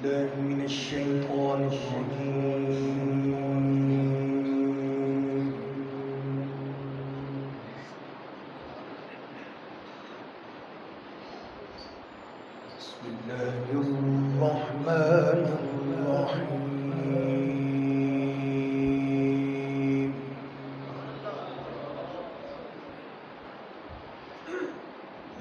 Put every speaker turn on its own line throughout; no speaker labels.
بالله من الشيطان الرجيم. بسم الله الرحمن الرحيم.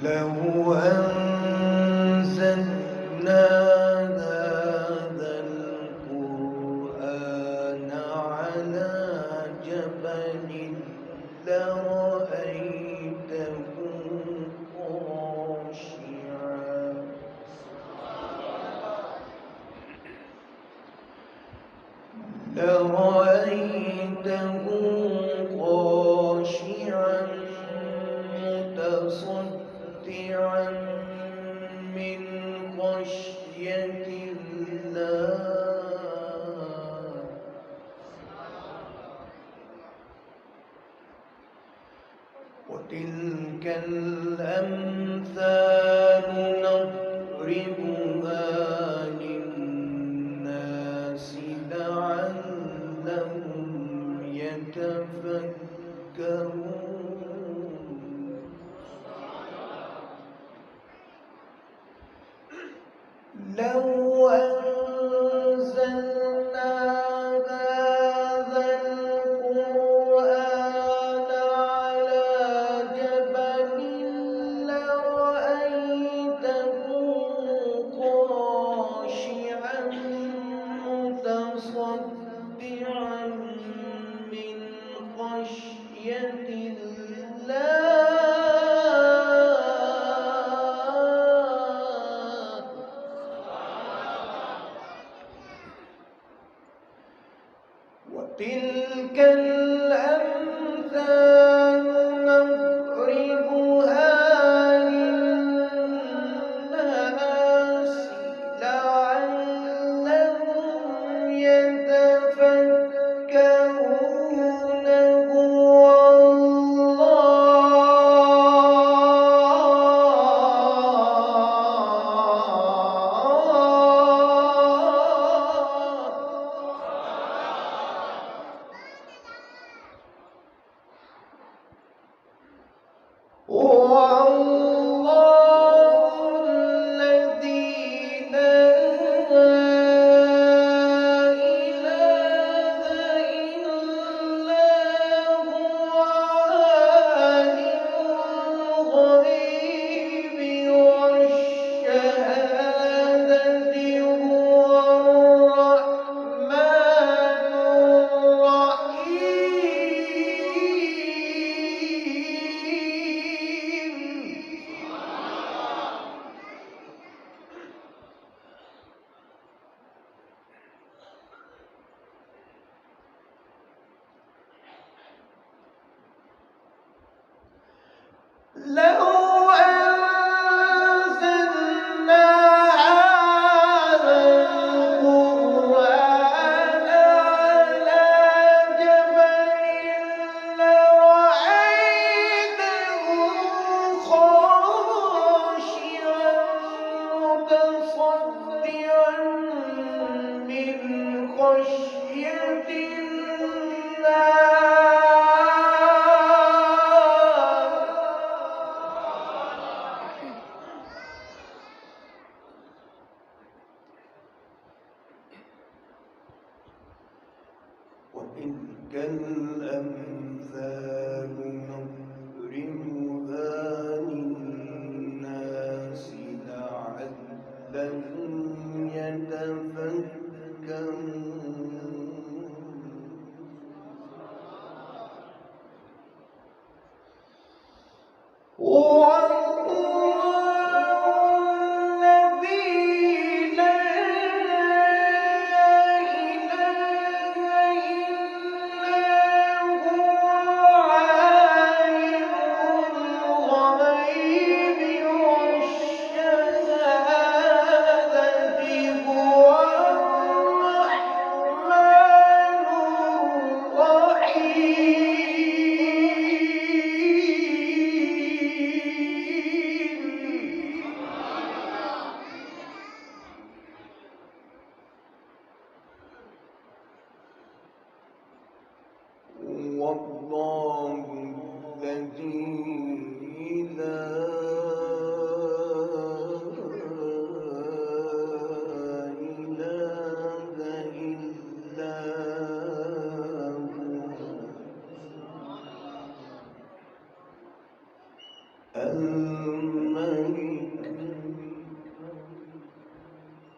لو أنزلنا هذا القرآن على جبل لرأيته خاشعا متصدعا من خشية الله. وتلك الأمثال نضربها للناس لعلهم يتفكرون. لو أنزلنا هذا القرآن على جبل لرأيته خاشعا متصدعا من خشية الله. وتلك الأمثال نضربها للناس لعلهم يتفكرون. هو الله الذي لا إله إلا هو عالم الغيب والشهادة. هو الرحمن الرحيم. لو أنزلنا هذا القرآن على جبل لرأيته خاشعا متصدعا من خشية الله. وتلك الأمثال نضربها للناس لعلهم يتفكرون.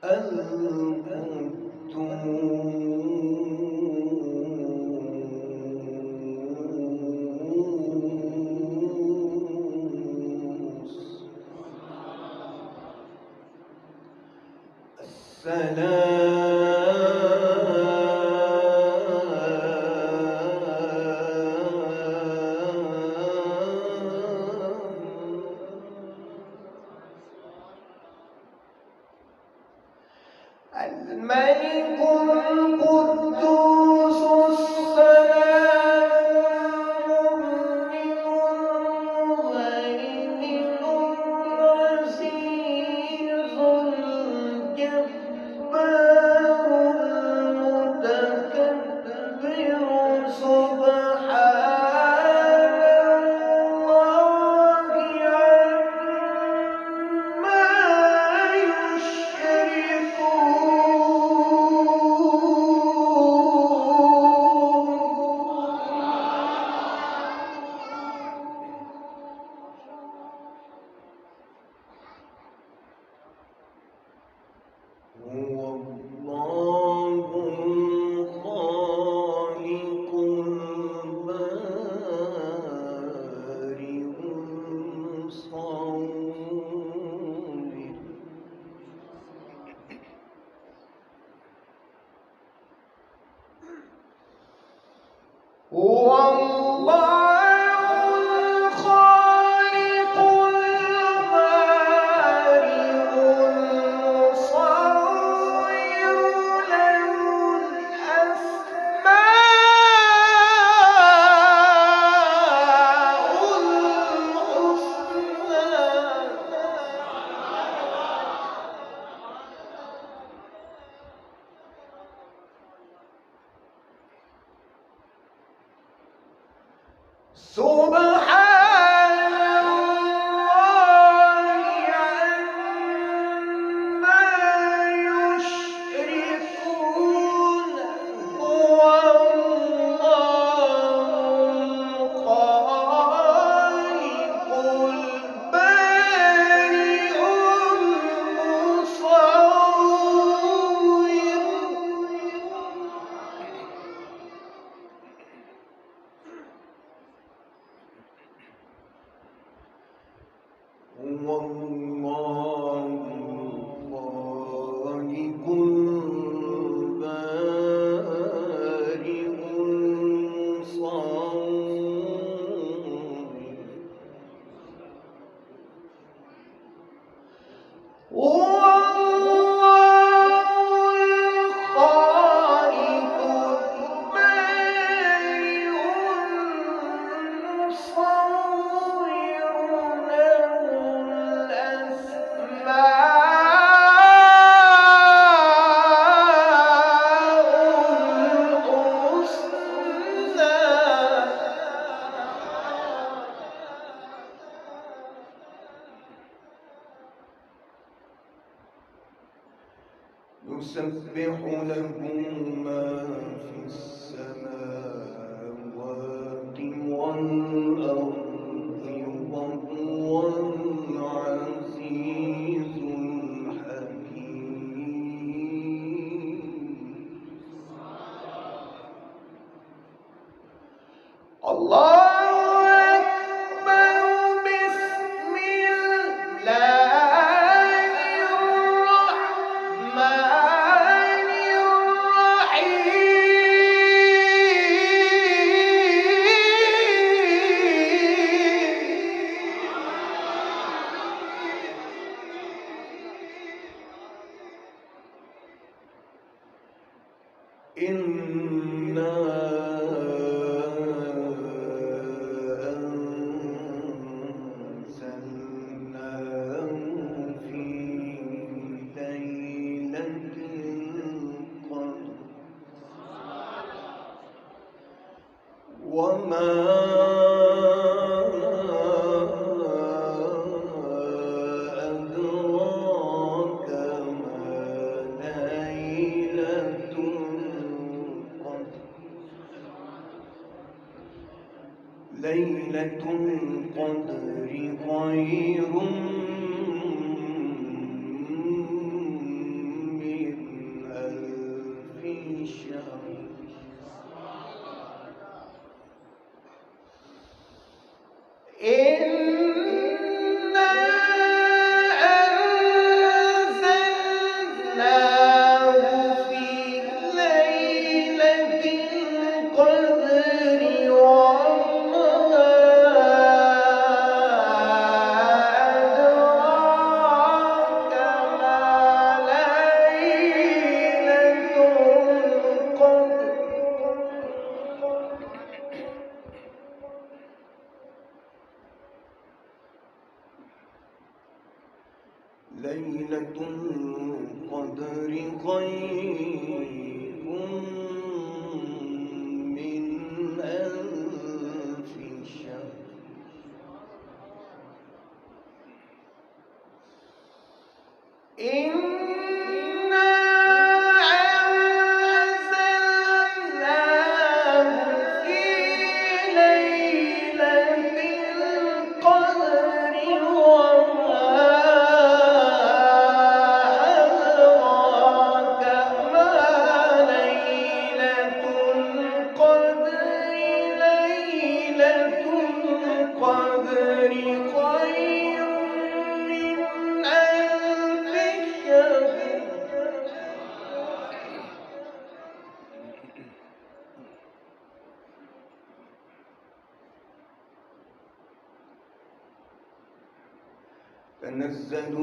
القدوس الملك القدوس السلام المؤمن العزيز الجبار المتكبر سبحان الله عما هو الله الخالق البارئ المصور هو الله الخالق البارئ المصور له سبحان الله عما يشركون هو الله الخالق البارئ المصور هو الله الخالق البارئ المصور هو الله الخالق البارئ المصور له يسبح له ما في السماوات والأرض وهو العزيز الحكيم الله إنا أنزلناه في ليلة القدر وما أدراك ما ليلة ليلة القدر خير تنزل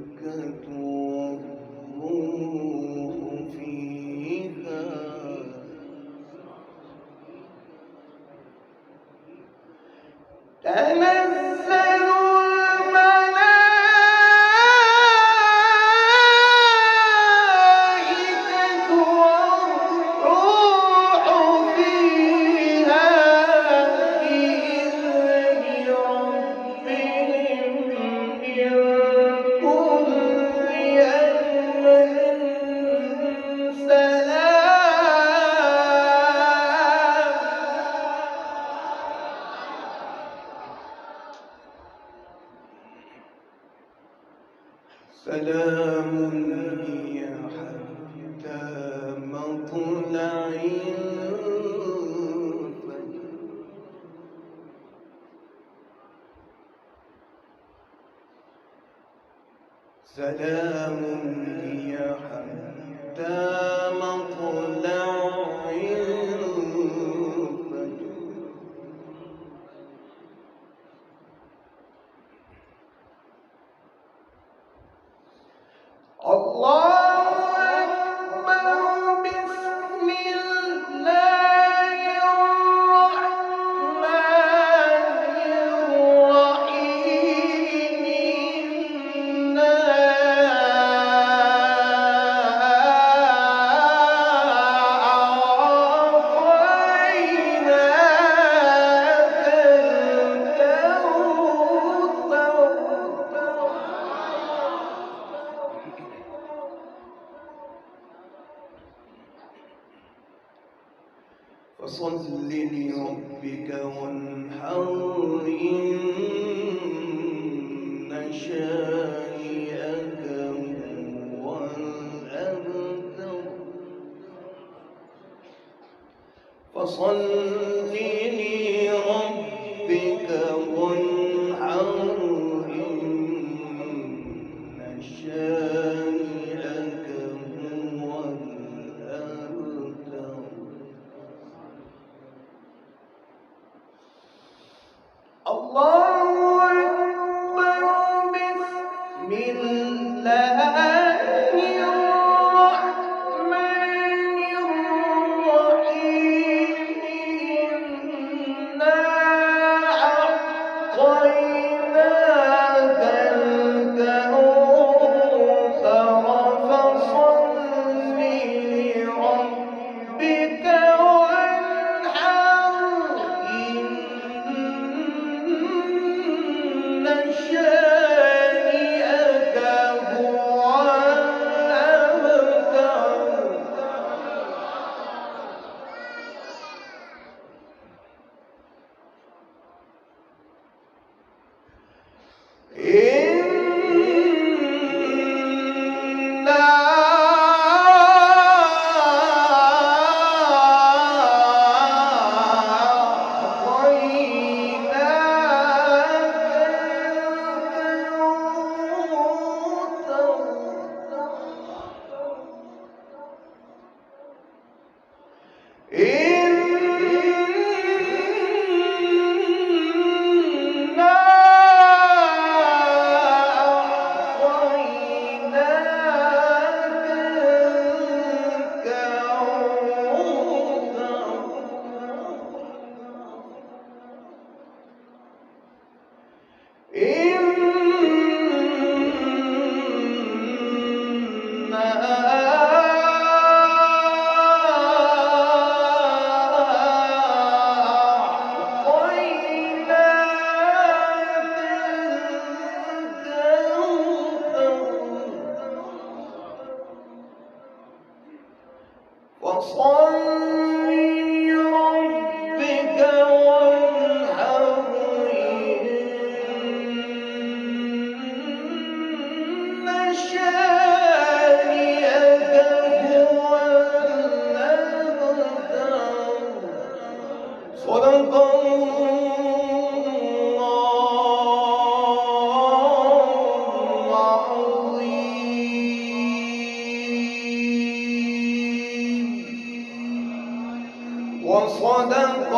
الملائكة والروح فيها تنزل الملائكة والروح فيها بإذن ربهم من كل أمر سلام هي حتى مطلع الفجر سلام هي حتى مطلع الفجر الله أكبر بسم الله الرحمن الرحيم إنا فصل لربك وانحر إن شانئك هو الأبتر فصل لربك وانحر إن شانئك هو الأبتر الله أكبر بسم الله الرحمن الرحيم إنا أعطيناك الكوثر فصل لربك وانحر إن شانئك هو الأبتر وصدق